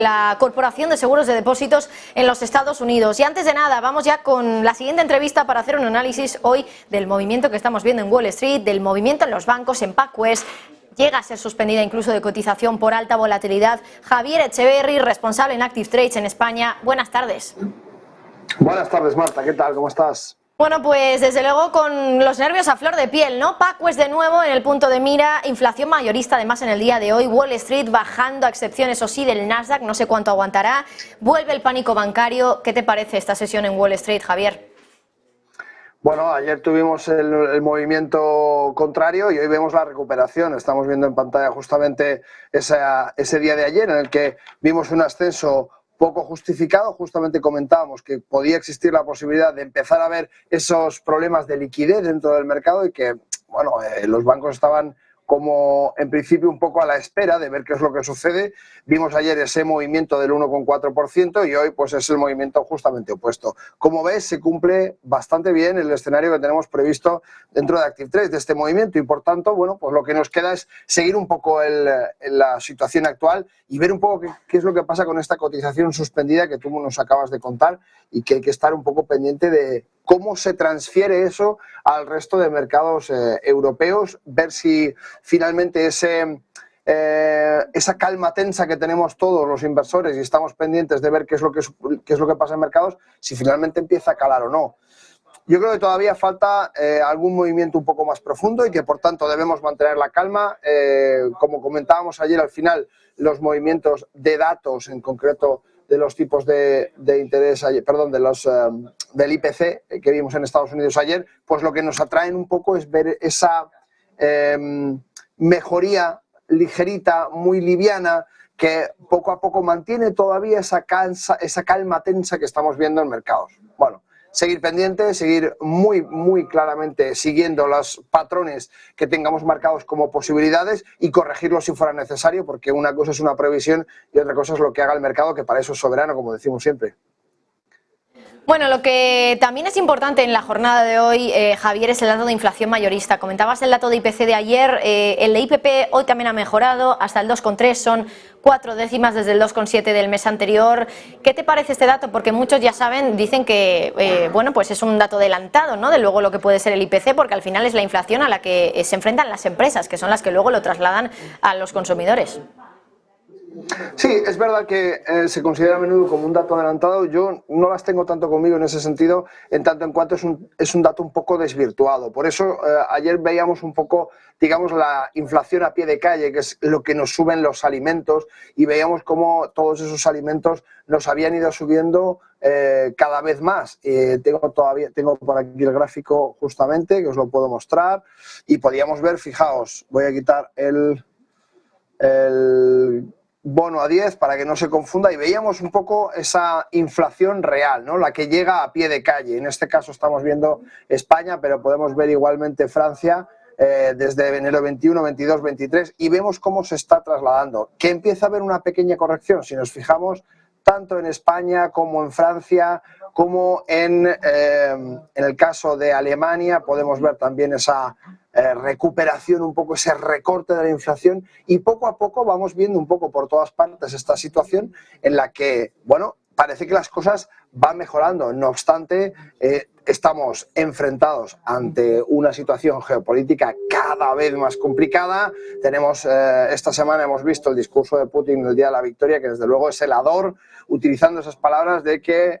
la Corporación de Seguros de Depósitos en los Estados Unidos. Y antes de nada, vamos ya con la siguiente entrevista para hacer un análisis hoy del movimiento que estamos viendo en Wall Street, del movimiento en los bancos, en PacWest. Llega a ser suspendida incluso de cotización por alta volatilidad. Javier Echeverry, responsable en Active Trades en España. Buenas tardes. Buenas tardes, Marta. ¿Qué tal? ¿Cómo estás? Bueno, pues desde luego con los nervios a flor de piel, ¿no? PacWest de nuevo en el punto de mira, inflación mayorista además en el día de hoy, Wall Street bajando, a excepción eso sí del Nasdaq, no sé cuánto aguantará, vuelve el pánico bancario. ¿Qué te parece esta sesión en Wall Street, Javier? Bueno, ayer tuvimos el movimiento contrario y hoy vemos la recuperación. Estamos viendo en pantalla justamente ese día de ayer en el que vimos un ascenso poco justificado. Justamente comentábamos que podía existir la posibilidad de empezar a ver esos problemas de liquidez dentro del mercado y que, bueno, los bancos estaban como en principio un poco a la espera de ver qué es lo que sucede. Vimos ayer ese movimiento del 1,4% y hoy pues es el movimiento justamente opuesto. Como ves, se cumple bastante bien el escenario que tenemos previsto dentro de Active Trades de este movimiento y por tanto, bueno, pues lo que nos queda es seguir un poco la situación actual y ver un poco qué es lo que pasa con esta cotización suspendida que tú nos acabas de contar y que hay que estar un poco pendiente de cómo se transfiere eso al resto de mercados europeos, ver si finalmente esa calma tensa que tenemos todos los inversores y estamos pendientes de ver qué es lo que pasa en mercados, si finalmente empieza a calar o no. Yo creo que todavía falta algún movimiento un poco más profundo y que por tanto debemos mantener la calma. Como comentábamos ayer, al final los movimientos de datos, en concreto de los tipos de interés, perdón, del IPC que vimos en Estados Unidos ayer, pues lo que nos atraen un poco es ver esa mejoría ligerita, muy liviana, que poco a poco mantiene todavía esa calma tensa que estamos viendo en mercados. Bueno, seguir pendientes, seguir muy claramente siguiendo los patrones que tengamos marcados como posibilidades y corregirlos si fuera necesario, porque una cosa es una previsión y otra cosa es lo que haga el mercado, que para eso es soberano, como decimos siempre. Bueno, lo que también es importante en la jornada de hoy, Javier, es el dato de inflación mayorista. Comentabas el dato de IPC de ayer, el de IPP hoy también ha mejorado, hasta el 2,3, son 4 décimas desde el 2,7 del mes anterior. ¿Qué te parece este dato? Porque muchos ya saben, dicen que bueno, pues es un dato adelantado, ¿no?, de luego lo que puede ser el IPC, porque al final es la inflación a la que se enfrentan las empresas, que son las que luego lo trasladan a los consumidores. Sí, es verdad que se considera a menudo como un dato adelantado. Yo no las tengo tanto conmigo en ese sentido, en tanto en cuanto es un dato un poco desvirtuado. Por eso ayer veíamos un poco, digamos, la inflación a pie de calle, que es lo que nos suben los alimentos, y veíamos cómo todos esos alimentos nos habían ido subiendo cada vez más. Tengo por aquí el gráfico justamente, que os lo puedo mostrar, y podíamos ver, fijaos, voy a quitar el bono a 10 para que no se confunda, y veíamos un poco esa inflación real, ¿no?, la que llega a pie de calle. En este caso estamos viendo España, pero podemos ver igualmente Francia desde enero 21, 22, 23 y vemos cómo se está trasladando. Que empieza a haber una pequeña corrección, si nos fijamos, tanto en España como en Francia, como en el caso de Alemania, podemos ver también esa recuperación, un poco ese recorte de la inflación, y poco a poco vamos viendo un poco por todas partes esta situación en la que, bueno, parece que las cosas van mejorando. No obstante, estamos enfrentados ante una situación geopolítica cada vez más complicada. Tenemos, esta semana hemos visto el discurso de Putin el día de la victoria, que desde luego es helador, utilizando esas palabras de que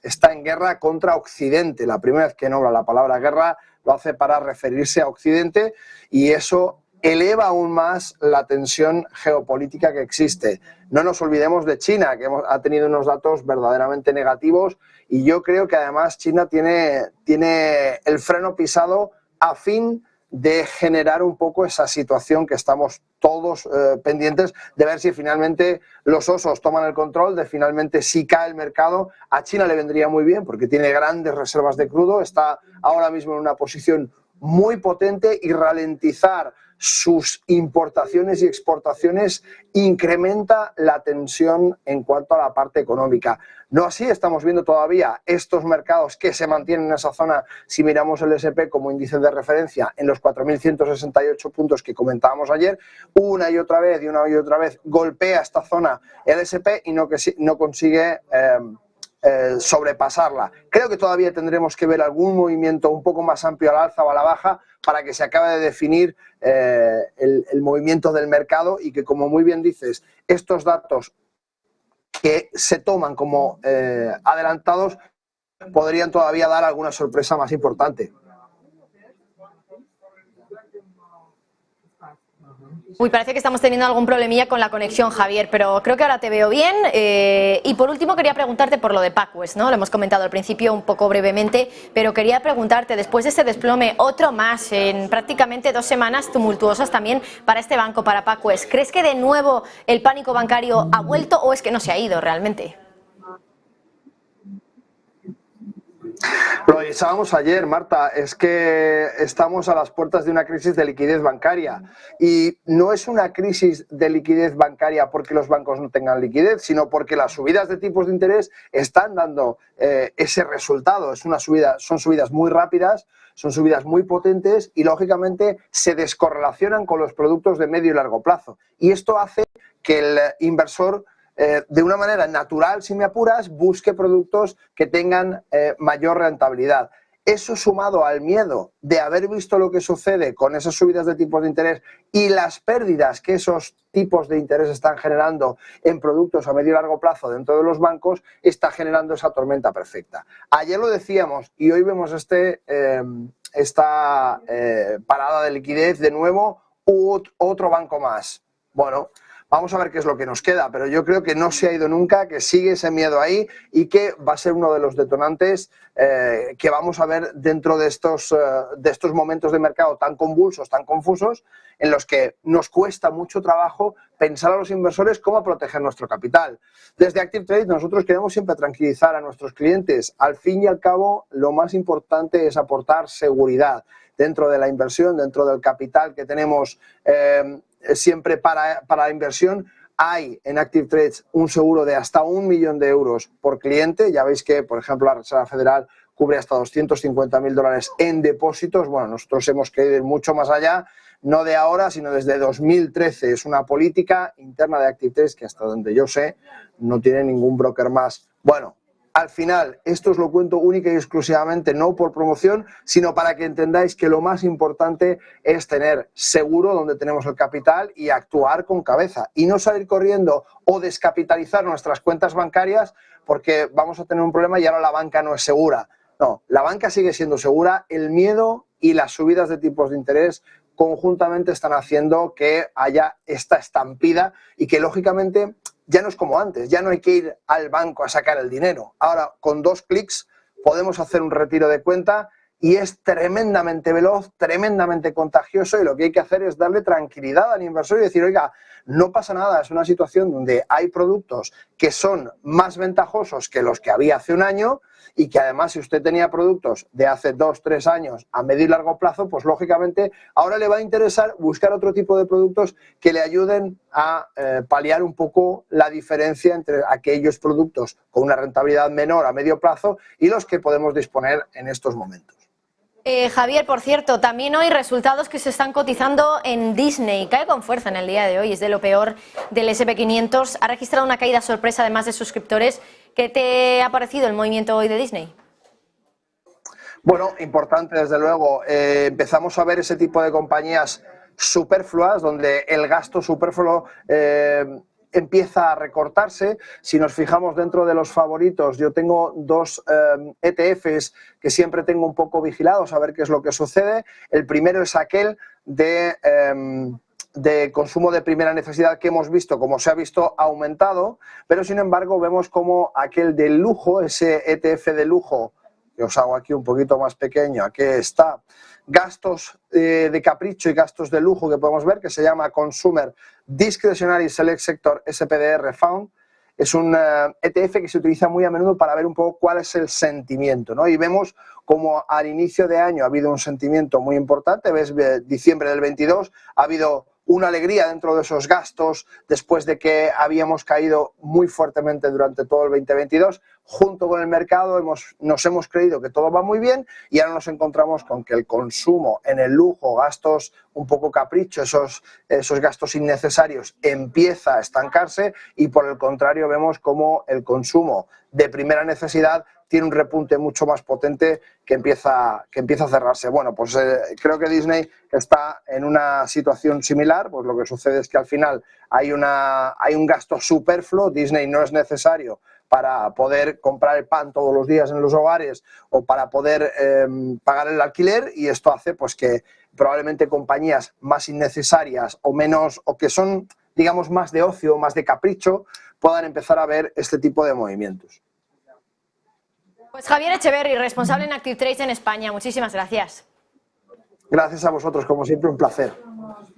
está en guerra contra Occidente. La primera vez que nombra la palabra guerra lo hace para referirse a Occidente, y eso eleva aún más la tensión geopolítica que existe. No nos olvidemos de China, que ha tenido unos datos verdaderamente negativos, y yo creo que además China tiene el freno pisado a fin de generar un poco esa situación que estamos todos pendientes de ver si finalmente los osos toman el control, de finalmente si cae el mercado. A China le vendría muy bien porque tiene grandes reservas de crudo, está ahora mismo en una posición muy potente, y ralentizar sus importaciones y exportaciones incrementa la tensión en cuanto a la parte económica. No así estamos viendo todavía estos mercados que se mantienen en esa zona, si miramos el S&P como índice de referencia, en los 4.168 puntos que comentábamos ayer, una y otra vez golpea esta zona el S&P y no consigue sobrepasarla. Creo que todavía tendremos que ver algún movimiento un poco más amplio al alza o a la baja para que se acabe de definir el movimiento del mercado y que, como muy bien dices, estos datos que se toman como adelantados podrían todavía dar alguna sorpresa más importante. Uy, parece que estamos teniendo algún problemilla con la conexión, Javier, pero creo que ahora te veo bien. Y por último quería preguntarte por lo de PacWest, ¿no? Lo hemos comentado al principio un poco brevemente, pero quería preguntarte, después de este desplome, otro más en prácticamente 2 semanas tumultuosas también para este banco, para PacWest, ¿crees que de nuevo el pánico bancario ha vuelto o es que no se ha ido realmente? Lo avisábamos ayer, Marta, es que estamos a las puertas de una crisis de liquidez bancaria y no es una crisis de liquidez bancaria porque los bancos no tengan liquidez, sino porque las subidas de tipos de interés están dando ese resultado. Son subidas muy rápidas, son subidas muy potentes y lógicamente se descorrelacionan con los productos de medio y largo plazo. Y esto hace que el inversor de una manera natural, si me apuras, busque productos que tengan mayor rentabilidad. Eso sumado al miedo de haber visto lo que sucede con esas subidas de tipos de interés y las pérdidas que esos tipos de interés están generando en productos a medio y largo plazo dentro de los bancos, está generando esa tormenta perfecta. Ayer lo decíamos y hoy vemos esta parada de liquidez de nuevo, otro banco más. Bueno, vamos a ver qué es lo que nos queda, pero yo creo que no se ha ido nunca, que sigue ese miedo ahí y que va a ser uno de los detonantes que vamos a ver dentro de estos momentos de mercado tan convulsos, tan confusos, en los que nos cuesta mucho trabajo pensar a los inversores cómo proteger nuestro capital. Desde Active Trade nosotros queremos siempre tranquilizar a nuestros clientes. Al fin y al cabo, lo más importante es aportar seguridad dentro de la inversión, dentro del capital que tenemos siempre para la inversión. Hay en Active Trades un seguro de hasta 1 millón de euros por cliente. Ya veis que, por ejemplo, la Reserva Federal cubre hasta $250.000 en depósitos. Bueno, nosotros hemos querido ir mucho más allá, no de ahora, sino desde 2013. Es una política interna de Active Trades que, hasta donde yo sé, no tiene ningún broker más. Bueno, al final, esto os lo cuento única y exclusivamente no por promoción, sino para que entendáis que lo más importante es tener seguro donde tenemos el capital y actuar con cabeza y no salir corriendo o descapitalizar nuestras cuentas bancarias porque vamos a tener un problema y ahora la banca no es segura. No, la banca sigue siendo segura. El miedo y las subidas de tipos de interés conjuntamente están haciendo que haya esta estampida y que lógicamente ya no es como antes, ya no hay que ir al banco a sacar el dinero. Ahora, con 2 clics podemos hacer un retiro de cuenta y es tremendamente veloz, tremendamente contagioso y lo que hay que hacer es darle tranquilidad al inversor y decir, oiga, no pasa nada, es una situación donde hay productos que son más ventajosos que los que había hace un año y que además si usted tenía productos de hace 2, 3 años a medio y largo plazo, pues lógicamente ahora le va a interesar buscar otro tipo de productos que le ayuden a paliar un poco la diferencia entre aquellos productos con una rentabilidad menor a medio plazo y los que podemos disponer en estos momentos. Javier, por cierto, también hoy resultados que se están cotizando en Disney. Cae con fuerza en el día de hoy, es de lo peor del S&P 500. Ha registrado una caída sorpresa además de suscriptores. ¿Qué te ha parecido el movimiento hoy de Disney? Bueno, importante desde luego. Empezamos a ver ese tipo de compañías superfluas donde el gasto superfluo empieza a recortarse. Si nos fijamos dentro de los favoritos, yo tengo 2 ETFs que siempre tengo un poco vigilados a ver qué es lo que sucede. El primero es aquel de consumo de primera necesidad que hemos visto, como se ha visto, aumentado, pero sin embargo vemos como aquel de lujo, ese ETF de lujo, que os hago aquí un poquito más pequeño, aquí está, gastos de capricho y gastos de lujo que podemos ver, que se llama Consumer Discretionary Select Sector SPDR Fund. es un ETF que se utiliza muy a menudo para ver un poco cuál es el sentimiento, ¿no? Y vemos como al inicio de año ha habido un sentimiento muy importante, ves, diciembre del 22, ha habido una alegría dentro de esos gastos después de que habíamos caído muy fuertemente durante todo el 2022. Junto con el mercado nos hemos creído que todo va muy bien y ahora nos encontramos con que el consumo en el lujo, gastos un poco capricho, esos gastos innecesarios empieza a estancarse y por el contrario vemos como el consumo de primera necesidad tiene un repunte mucho más potente que empieza a cerrarse. Bueno, pues creo que Disney está en una situación similar, pues lo que sucede es que al final hay un gasto superfluo, Disney no es necesario para poder comprar el pan todos los días en los hogares o para poder pagar el alquiler y esto hace pues que probablemente compañías más innecesarias o menos, o que son digamos más de ocio, más de capricho, puedan empezar a ver este tipo de movimientos. Pues Javier Echeverri, responsable en Active Trades en España. Muchísimas gracias. Gracias a vosotros, como siempre, un placer.